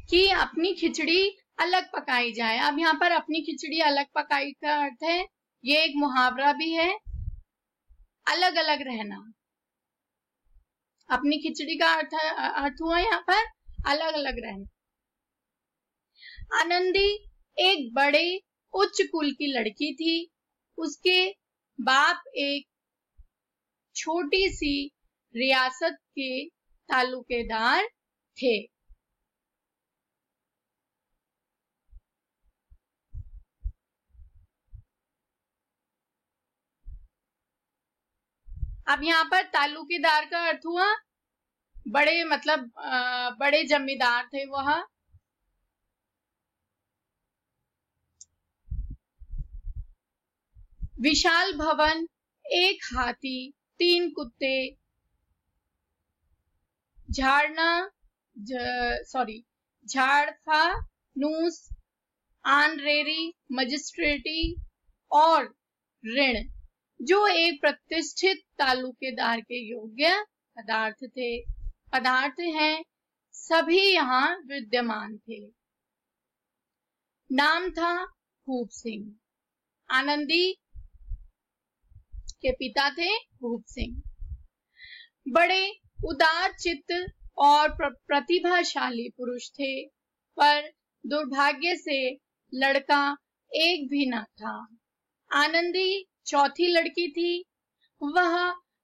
कि अपनी खिचड़ी अलग पकाई जाए। अब यहाँ पर अपनी खिचड़ी अलग पकाई का अर्थ है, ये एक मुहावरा भी है, अलग अलग रहना। अपनी खिचड़ी का अर्थ हुआ यहाँ पर अलग अलग रहना। आनंदी एक बड़े उच्च कुल की लड़की थी। उसके बाप एक छोटी सी रियासत के तालुकेदार थे। अब यहाँ पर तालुकेदार का अर्थ हुआ बड़े, मतलब बड़े जमींदार थे वह। विशाल भवन, एक हाथी, 3 कुत्ते, झाड़फानूस, आनरेरी, मजिस्ट्रेटी और ऋण, जो एक प्रतिष्ठित तालुकेदार के योग्य पदार्थ हैं, सभी यहाँ विद्यमान थे। नाम था भूप सिंह। आनंदी के पिता थे भूप सिंह। बड़े उदार चित्त और प्रतिभाशाली पुरुष थे, पर दुर्भाग्य से लड़का एक भी न था। आनंदी चौथी लड़की थी। वह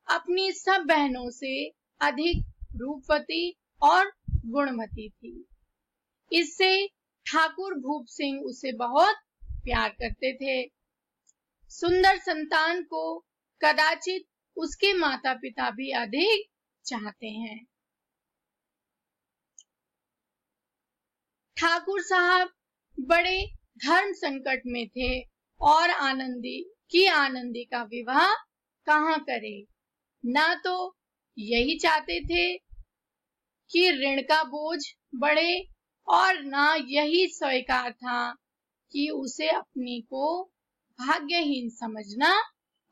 अपनी सब बहनों से अधिक रूपवती और गुणवती थी। इससे ठाकुर भूप सिंह उसे बहुत प्यार करते थे। सुंदर संतान को कदाचित उसके माता पिता भी अधिक चाहते हैं। ठाकुर साहब बड़े धर्म संकट में थे और आनंदी का विवाह कहाँ करे। ना तो यही चाहते थे कि ऋण का बोझ बढ़े, और ना यही स्वीकार था कि उसे अपनी को भाग्यहीन समझना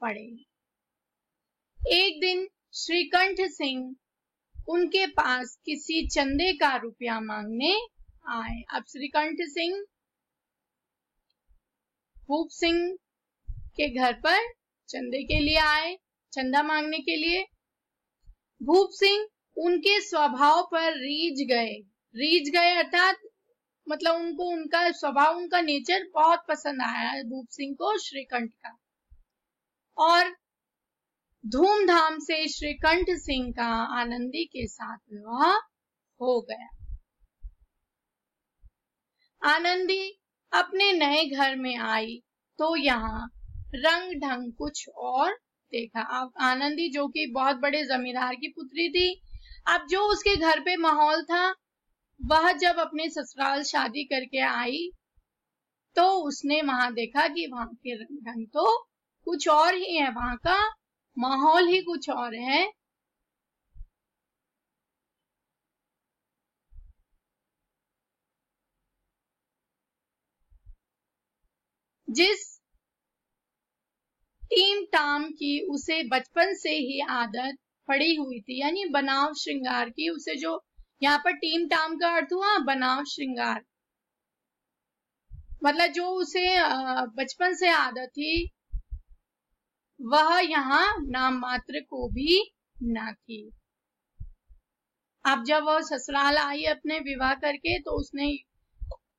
पड़े। एक दिन श्रीकंठ सिंह उनके पास किसी चंदे का रुपया मांगने आए। अब श्रीकंठ सिंह भूप सिंह के घर पर चंदे के लिए आए, चंदा मांगने के लिए। भूप सिंह उनके स्वभाव पर रीझ गए अर्थात मतलब उनको उनका स्वभाव, उनका नेचर बहुत पसंद आया भूप सिंह को श्रीकंठ का, और धूमधाम से श्रीकंठ सिंह का आनंदी के साथ विवाह हो गया। आनंदी अपने नए घर में आई तो यहाँ रंग ढंग कुछ और देखा। अब आनंदी, जो कि बहुत बड़े जमींदार की पुत्री थी, अब जो उसके घर पे माहौल था, वह जब अपने ससुराल शादी करके आई तो उसने वहां देखा कि वहां के रंग ढंग तो कुछ और ही है, वहां का माहौल ही कुछ और है। जिस टीम टाम की उसे बचपन से ही आदत पड़ी हुई थी, यानी बनाव श्रृंगार की, उसे जो यहाँ पर टीम टाम का अर्थ हुआ बनाव श्रृंगार, मतलब जो उसे बचपन से आदत थी, वह यहाँ नाम मात्र को भी न थी। अब जब वह ससुराल आई अपने विवाह करके, तो उसने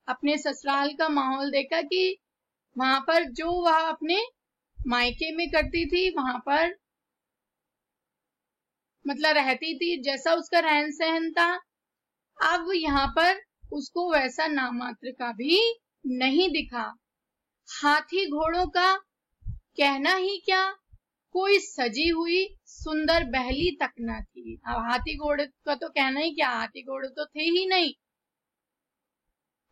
अपने ससुराल का माहौल देखा कि वहां पर जो वह अपने मायके में करती थी, वहां पर मतलब रहती थी, जैसा उसका रहन सहन था, अब यहाँ पर उसको वैसा नामात्र का भी नहीं दिखा। हाथी घोड़ों का कहना ही क्या, कोई सजी हुई सुंदर बहली तक न थी। अब हाथी घोड़े का तो कहना ही क्या, हाथी घोड़े तो थे ही नहीं,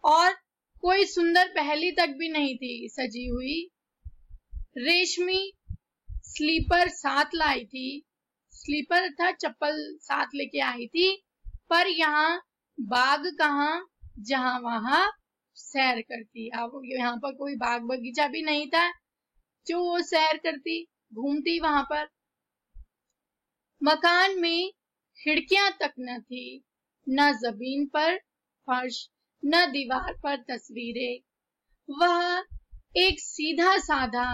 और कोई सुंदर पहली तक भी नहीं थी सजी हुई। रेशमी स्लीपर साथ लाई थी, स्लीपर था चप्पल साथ लेके आई थी, पर यहाँ बाग कहाँ जहां वहां सैर करती। अब यहाँ पर कोई बाग बगीचा भी नहीं था जो वो सैर करती, घूमती वहां पर। मकान में खिड़कियां तक न थी, न जमीन पर फर्श, न दीवार पर तस्वीरें। वह एक सीधा साधा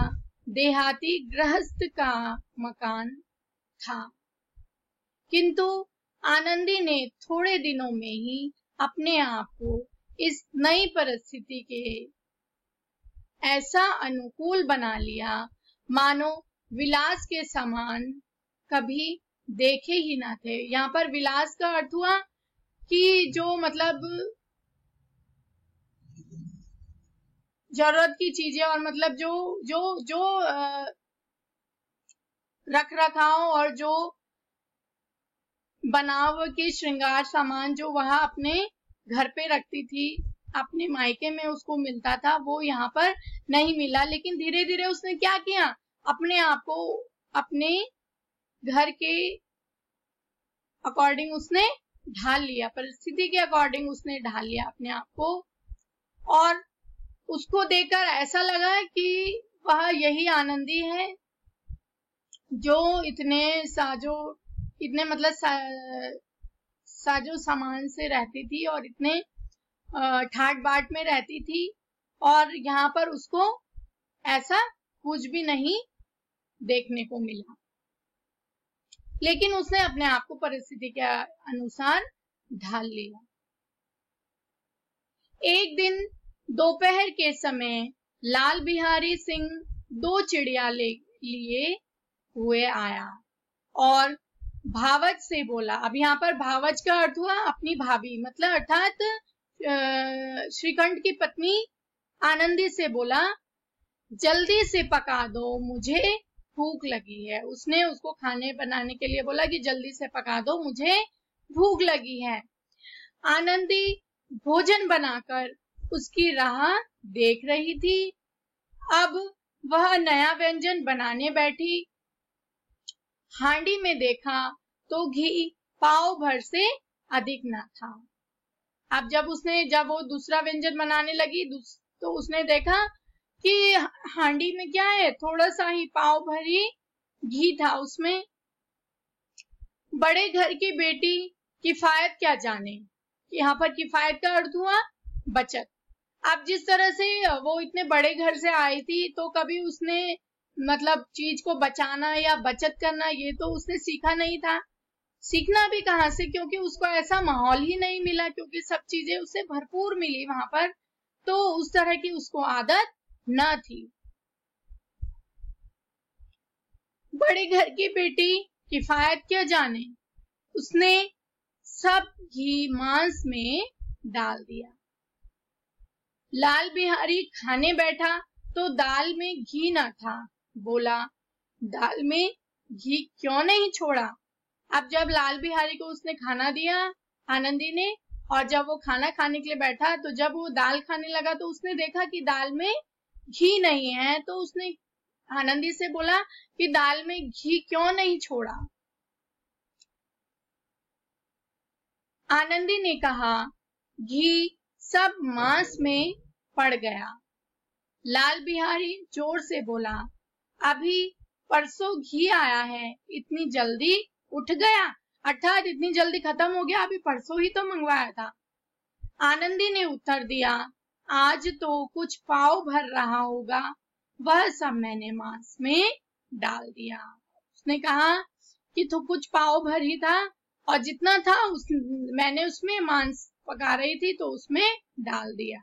देहाती गृहस्थ का मकान था, किंतु आनंदी ने थोड़े दिनों में ही अपने आप को इस नई परिस्थिति के ऐसा अनुकूल बना लिया मानो विलास के समान कभी देखे ही ना थे। यहाँ पर विलास का अर्थ हुआ कि जो मतलब जरूरत की चीजें और मतलब जो जो जो रख रखाव और जो बनाव के श्रृंगार सामान जो वह अपने घर पे रखती थी, अपने मायके में उसको मिलता था, वो यहाँ पर नहीं मिला। लेकिन धीरे धीरे उसने क्या किया, अपने आप को अपने घर के अकॉर्डिंग उसने ढाल लिया, परिस्थिति के अकॉर्डिंग उसने ढाल लिया अपने आप को। और उसको देखकर ऐसा लगा कि वह यही आनंदी है जो इतने मतलब साजो सामान से रहती थी और इतने ठाट बाट में रहती थी, और यहाँ पर उसको ऐसा कुछ भी नहीं देखने को मिला। लेकिन उसने अपने आप को परिस्थिति के अनुसार ढाल लिया। एक दिन दोपहर के समय लाल बिहारी सिंह 2 चिड़िया लिए हुए आया और भावच से बोला। अब यहाँ पर भावच का अर्थ हुआ अपनी भाभी, मतलब अर्थात श्रीकंठ की पत्नी आनंदी से बोला, जल्दी से पका दो, मुझे भूख लगी है। उसने उसको खाने बनाने के लिए बोला कि जल्दी से पका दो, मुझे भूख लगी है। आनंदी भोजन बनाकर उसकी राह देख रही थी। अब वह नया व्यंजन बनाने बैठी। हांडी में देखा तो घी पाव भर से अधिक न था। अब जब वो दूसरा व्यंजन बनाने लगी तो उसने देखा कि हांडी में क्या है, थोड़ा सा ही पाव भरी घी था उसमें। बड़े घर की बेटी किफायत क्या जाने, यहाँ पर किफायत का अर्थ हुआ बचत। अब जिस तरह से वो इतने बड़े घर से आई थी तो कभी उसने मतलब चीज को बचाना या बचत करना ये तो उसने सीखा नहीं था। सीखना भी कहाँ से, क्योंकि उसको ऐसा माहौल ही नहीं मिला, क्योंकि सब चीजें उसे भरपूर मिली वहां पर, तो उस तरह की उसको आदत न थी। बड़े घर की बेटी किफायत क्या जाने, उसने सब घी मांस में डाल दिया। लाल बिहारी खाने बैठा तो दाल में घी न था। बोला, दाल में घी क्यों नहीं छोड़ा। अब जब लाल बिहारी को उसने खाना दिया आनंदी ने, और जब वो खाना खाने के लिए बैठा तो जब वो दाल खाने लगा तो उसने देखा कि दाल में घी नहीं है, तो उसने आनंदी से बोला कि दाल में घी क्यों नहीं छोड़ा। आनंदी ने कहा, घी सब मांस में पड़ गया। लाल बिहारी जोर से बोला, अभी परसों घी आया है, इतनी जल्दी उठ गया, अर्थात इतनी जल्दी खत्म हो गया, अभी परसों ही तो मंगवाया था। आनंदी ने उत्तर दिया, आज तो कुछ पाव भर रहा होगा, वह सब मैंने मांस में डाल दिया। उसने कहा कि तो कुछ पाव भर ही था और जितना था मैंने उसमें मांस पका रही थी तो उसमें डाल दिया।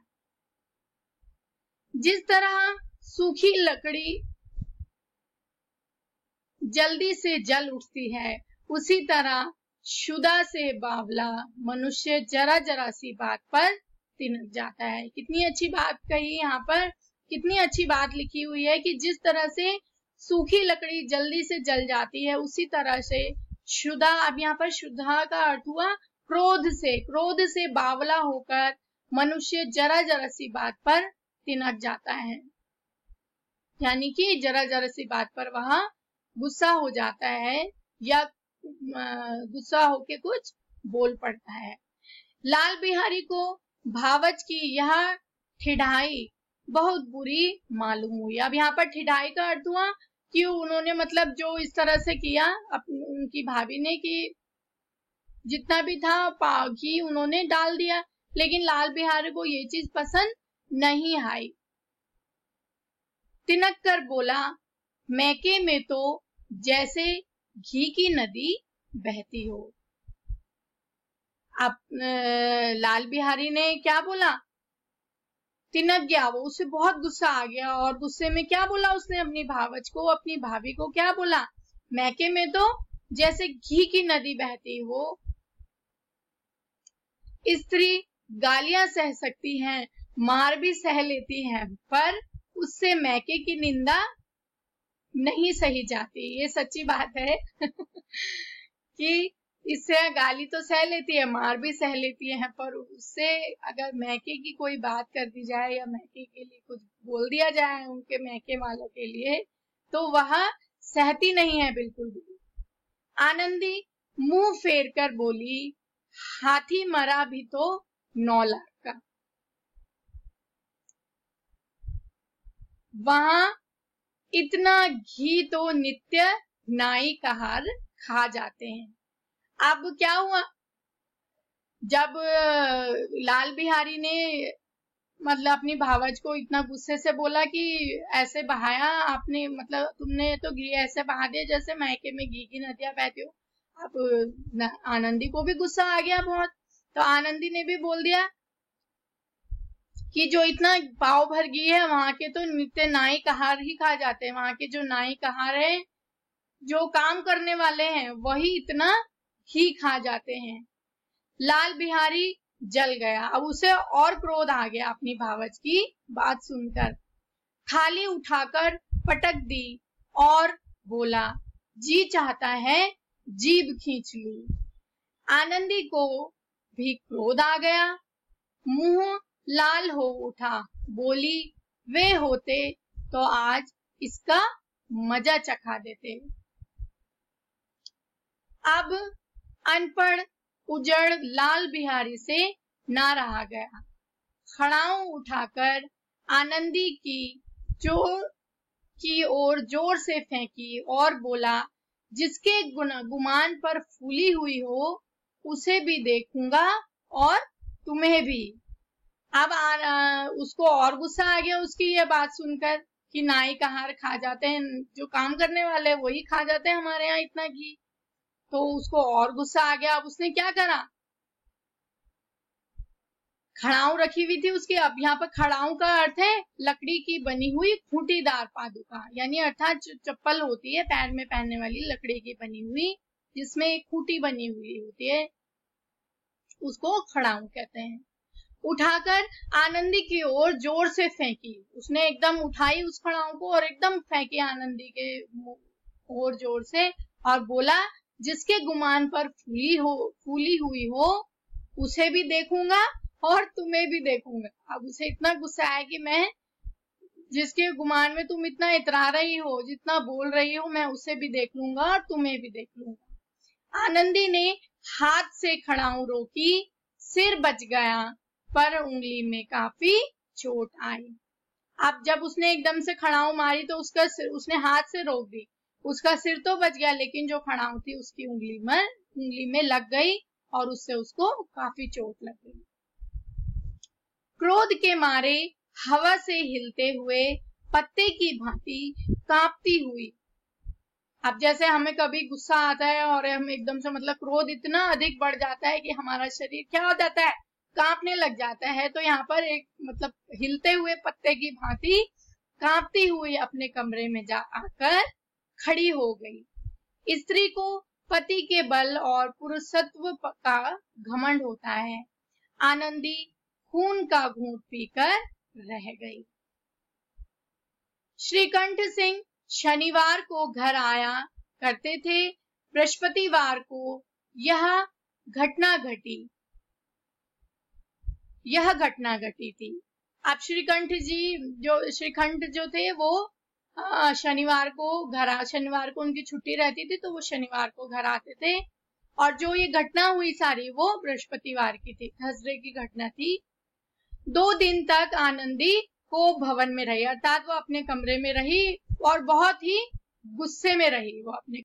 जिस तरह सूखी लकड़ी जल्दी से जल उठती है, उसी तरह शुदा से बावला मनुष्य जरा जरा सी बात पर तिनक जाता है। कितनी अच्छी बात कही यहाँ पर, कितनी अच्छी बात लिखी हुई है कि जिस तरह से सूखी लकड़ी जल्दी से जल जाती है, उसी तरह से शुदा, अब यहाँ पर शुदा का अर्थ हुआ क्रोध से बावला होकर मनुष्य जरा जरा सी बात पर तिनक जाता है, यानी कि जरा जरा सी बात पर वह गुस्सा हो जाता है या गुस्सा होके कुछ बोल पड़ता है। लाल बिहारी को भावच की यह ठिठाई बहुत बुरी मालूम हुई। अब यहाँ पर ठिठाई का अर्थ हुआ कि उन्होंने मतलब जो इस तरह से किया उनकी भाभी ने कि जितना भी था घी उन्होंने डाल दिया, लेकिन लाल बिहारी को ये चीज पसंद नहीं आई। तिनक कर बोला, मैके में तो जैसे घी की नदी बहती हो। अब लाल बिहारी ने क्या बोला, तिनक गया, वो उसे बहुत गुस्सा आ गया और गुस्से में क्या बोला उसने अपनी भावज को, अपनी भाभी को क्या बोला, मैके में तो जैसे घी की नदी बहती हो। स्त्री गालियां सह सकती हैं, मार भी सह लेती हैं, पर उससे मैके की निंदा नहीं सही जाती। ये सच्ची बात है कि इससे गाली तो सह लेती है, मार भी सह लेती है, पर उससे अगर मैके की कोई बात कर दी जाए या मैके के लिए कुछ बोल दिया जाए उनके मैके वालों के लिए, तो वह सहती नहीं है बिल्कुल भी। आनंदी मुंह फेर कर बोली, हाथी मरा भी तो 9 लाख का। वहां इतना घी तो नित्य नाई कहार खा जाते हैं। अब क्या हुआ, जब लाल बिहारी ने मतलब अपनी भावज को इतना गुस्से से बोला कि ऐसे बहाया आपने, मतलब तुमने तो घी ऐसे बहा दिया जैसे मैके में घी की नदियां बहती हो। अब आनंदी को भी गुस्सा आ गया बहुत, तो आनंदी ने भी बोल दिया कि जो इतना पाव भर घी है वहां के तो नित्य नाई कहार ही खा जाते हैं। वहां के जो नाई कहार है, जो काम करने वाले हैं, वही इतना ही खा जाते हैं। लाल बिहारी जल गया, अब उसे और क्रोध आ गया अपनी भावज की बात सुनकर। थाली उठाकर पटक दी और बोला, जी चाहता है जीभ खींच लूं। आनंदी को भी क्रोध आ गया, मुंह लाल हो उठा, बोली, वे होते तो आज इसका मजा चखा देते। अब अनपढ़ उजड़ लाल बिहारी से ना रहा गया, खड़ाऊ उठाकर आनंदी की ओर जोर से फेंकी और बोला, जिसके गुमान पर फूली हुई हो उसे भी देखूंगा और तुम्हें भी। अब उसको और गुस्सा आ गया उसकी ये बात सुनकर कि नाई कहार खा जाते हैं, जो काम करने वाले हैं वही खा जाते हैं हमारे यहाँ इतना घी। तो उसको और गुस्सा आ गया। अब उसने क्या करा, खड़ाऊ रखी हुई थी उसकी। अब यहाँ पर खड़ाऊ का अर्थ है लकड़ी की बनी हुई खूंटीदार पादुका, यानी अर्थात चप्पल होती है पैर में पहनने वाली लकड़ी की बनी हुई, जिसमें एक खूंटी बनी हुई होती है, उसको खड़ाऊ कहते हैं। उठाकर आनंदी की ओर जोर से फेंकी, उसने एकदम उठाई उस खड़ाऊ को और एकदम फेंकी आनंदी के ओर जोर से, और बोला, जिसके गुमान पर फूली हुई हो उसे भी देखूंगा और तुम्हें भी देखूंगा। अब उसे इतना गुस्सा आया कि मैं जिसके गुमान में तुम इतना इतरा रही हो, जितना बोल रही हो, मैं उसे भी देख लूंगा और तुम्हें भी देख लूंगा। आनंदी ने हाथ से खड़ाऊ रोकी, सिर बच गया पर उंगली में काफी चोट आई। अब जब उसने एकदम से खड़ाऊ मारी तो उसका सिर उसने हाथ से रोक दी, उसका सिर तो बच गया लेकिन जो खड़ाऊ थी उसकी उंगली में लग गई और उससे उसको काफी चोट लग गई। क्रोध के मारे हवा से हिलते हुए पत्ते की भांति कांपती हुई। अब जैसे हमें कभी गुस्सा आता है और हम एकदम से मतलब क्रोध इतना अधिक बढ़ जाता है कि हमारा शरीर क्या हो जाता है, कांपने लग जाता है। तो यहाँ पर एक मतलब हिलते हुए पत्ते की भांति कांपती हुई अपने कमरे में जा आकर खड़ी हो गई। स्त्री को पति के बल और पुरुषत्व का घमंड होता है। आनंदी खून का घूंट पीकर रह गई। श्रीकंठ सिंह शनिवार को घर आया करते थे। बृहस्पतिवार को यह घटना घटी थी। अब श्रीकंठ जो थे वो शनिवार को उनकी छुट्टी रहती थी, तो वो शनिवार को घर आते थे। और जो ये घटना हुई सारी वो बृहस्पतिवार की थी, थर्सडे की घटना थी। 2 दिन तक आनंदी को भवन में रही, अर्थात वो अपने कमरे में रही और बहुत ही गुस्से में रही। वो अपने